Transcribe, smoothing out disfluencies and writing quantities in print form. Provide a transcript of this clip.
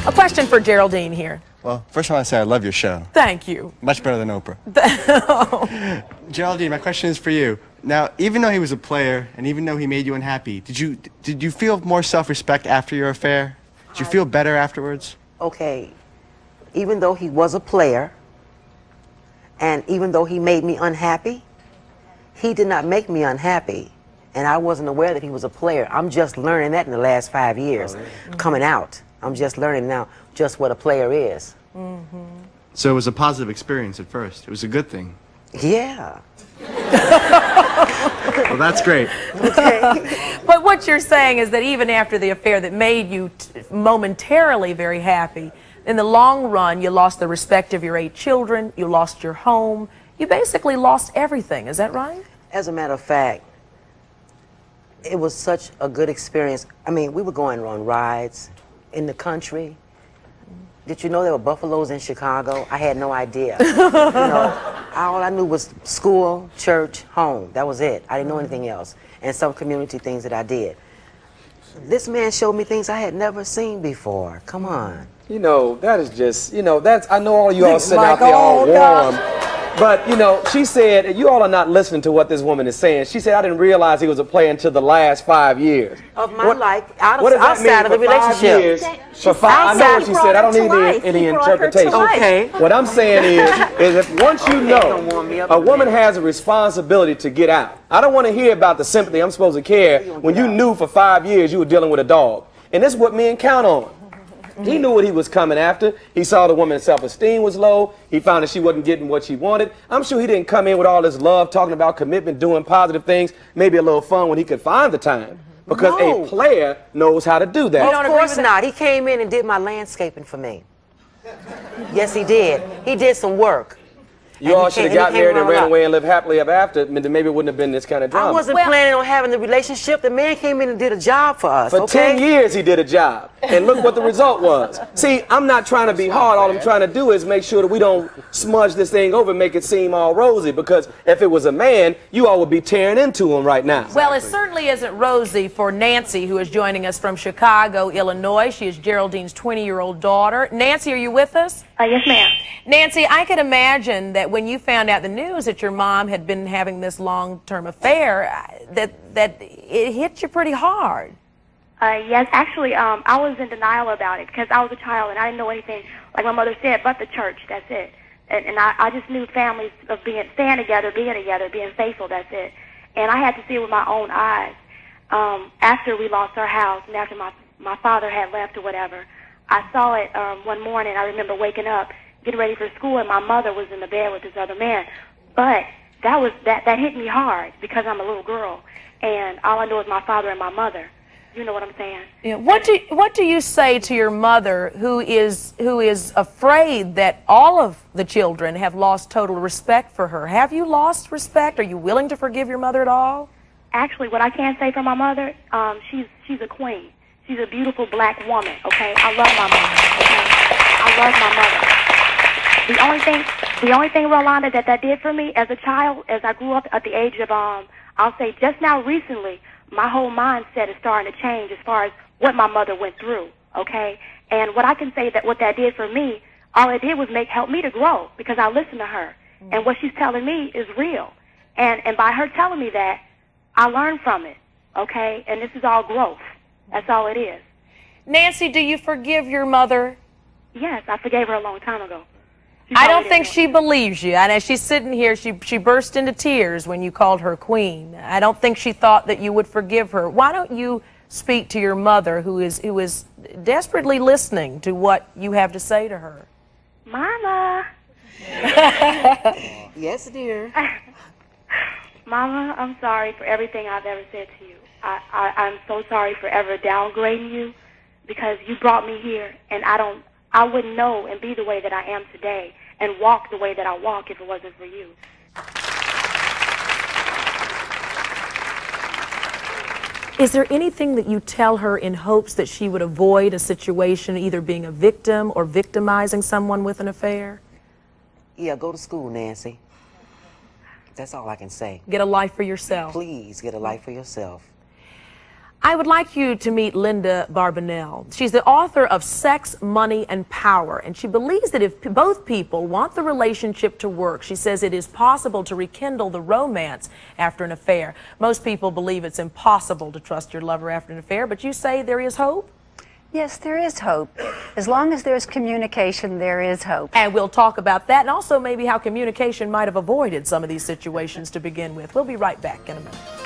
A question for Geraldine here. Well, first I want to say I love your show. Thank you. Much better than Oprah. Geraldine, my question is for you. Now, even though he was a player, and even though he made you unhappy, did you feel more self-respect after your affair? Did you feel better afterwards? Okay, even though he was a player, and even though he made me unhappy, he did not make me unhappy. And I wasn't aware that he was a player. I'm just learning that in the last 5 years, coming out. I'm just learning now just what a player is. So it was a positive experience at first. It was a good thing. Yeah. Well, that's great. Okay. But what you're saying is that even after the affair that made you momentarily very happy, in the long run, you lost the respect of your 8 children, you lost your home, you basically lost everything. Is that right? As a matter of fact, it was such a good experience. I mean, we were going on rides in the country. Did you know there were buffaloes in Chicago? I had no idea. You know, all I knew was school, church, home. That was it. I didn't know anything else. And some community things that I did. This man showed me things I had never seen before. Come on. You know, that is just, you know, that's, I know all you all sitting out there all warm. But, you know, she said, you all are not listening to what this woman is saying. She said, I didn't realize he was a player until the last 5 years. Of my life, outside of the relationship. For 5 I know what she said. I don't need any interpretation. Okay. What I'm saying is if once you know a woman has a responsibility to get out. I don't want to hear about the sympathy I'm supposed to care when you knew for 5 years you were dealing with a dog. And this is what men count on. He knew what he was coming after. He saw the woman's self-esteem was low. He found that she wasn't getting what she wanted. I'm sure he didn't come in with all this love, talking about commitment, doing positive things, maybe a little fun when he could find the time. Because a player knows how to do that. Of course not. He came in and did my landscaping for me. Yes, he did. He did some work. You all should have got married and ran away and lived happily ever after. Then maybe it wouldn't have been this kind of drama. I wasn't planning on having the relationship. The man came in and did a job for us. For 10 years he did a job. And look what the result was. See, I'm not trying to be hard. All I'm trying to do is make sure that we don't smudge this thing over and make it seem all rosy. Because if it was a man, you all would be tearing into him right now. Well, it certainly isn't rosy for Nancy, who is joining us from Chicago, Illinois. She is Geraldine's 20-year-old daughter. Nancy, are you with us? Yes, ma'am. Nancy, I can imagine that when you found out the news that your mom had been having this long-term affair, that it hit you pretty hard. Yes, actually, I was in denial about it because I was a child and I didn't know anything, like my mother said, but the church, that's it. And I just knew families of staying together, being faithful, that's it. And I had to see it with my own eyes. After we lost our house and after my father had left or whatever, I saw it one morning. I remember waking up, getting ready for school, and my mother was in the bed with this other man. But that hit me hard because I'm a little girl, and all I know is my father and my mother. You know what I'm saying? Yeah. What do you say to your mother, who is afraid that all of the children have lost total respect for her? Have you lost respect? Are you willing to forgive your mother at all? Actually, what I can say for my mother, she's a queen. She's a beautiful black woman, okay? I love my mother, okay? I love my mother. The only thing, Rolonda, that did for me as a child, as I grew up at the age of, I'll say just now recently, my whole mindset is starting to change as far as what my mother went through, okay? And what I can say that what that did for me, all it did was help me to grow because I listened to her. And what she's telling me is real. And by her telling me that, I learned from it, okay? And this is all growth. That's all it is. Nancy, do you forgive your mother? Yes, I forgave her a long time ago. I don't think she believes you. And as she's sitting here, she burst into tears when you called her queen. I don't think she thought that you would forgive her. Why don't you speak to your mother, who is desperately listening to what you have to say to her? Mama. Yes, dear. Mama, I'm sorry for everything I've ever said to you. I'm so sorry for ever downgrading you because you brought me here, and I wouldn't know and be the way that I am today and walk the way that I walk if it wasn't for you. Is there anything that you tell her in hopes that she would avoid a situation, either being a victim or victimizing someone with an affair? Yeah, go to school, Nancy. That's all I can say. Get a life for yourself. Please, get a life for yourself. I would like you to meet Linda Barbanel. She's the author of Sex, Money, and Power, and she believes that if both people want the relationship to work, she says it is possible to rekindle the romance after an affair. Most people believe it's impossible to trust your lover after an affair, but you say there is hope? Yes, there is hope. As long as there's communication, there is hope. And we'll talk about that, and also maybe how communication might have avoided some of these situations to begin with. We'll be right back in a minute.